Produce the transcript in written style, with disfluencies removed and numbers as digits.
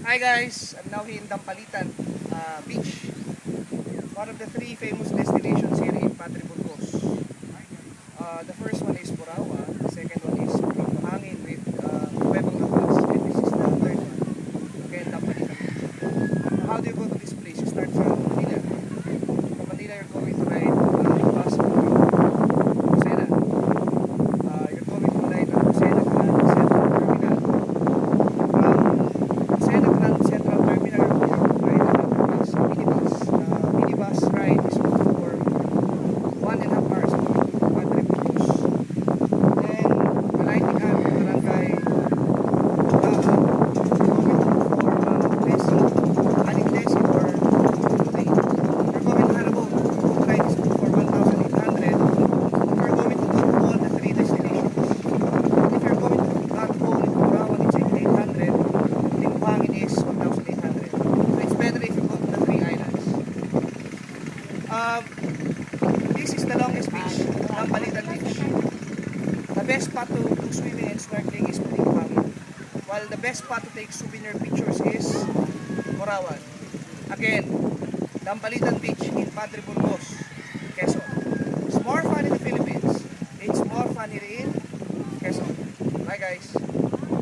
Hi guys, I'm now here in Dampalitan Beach, one of the three famous destinations here in Patri Burgos. The first one is Borawa, the second one is Buhangin with Nuevang Lapas, and this is the third one, again Dampalitan Beach. Now, how do you go to this place? You start from Manila. From Manila you're going to ride bus to Lucena. You're going to ride on Lucena Grand Central Terminal. From Lucena Grand Central Terminal, you're going to ride another bus, minibus. Minibus ride is good for 1.5 hours going to Patri Burgos. Then, alighting at Barangay Desi, Aling Desi or Tuloy. You're going to Harabo, the ride is good for 1,800. If you're going to go to all the three destinations. If you're going to Backbone, into Borawan, it's 800. Then Buhangin is 1,800. So it's better if you go to the three islands. This is the longest beach, Dampalitan Beach. The best spot to swimming and snorkeling is Buhangin, while the best spot to take souvenir pictures is Borawan. Again, Dampalitan Beach in Patri Burgos.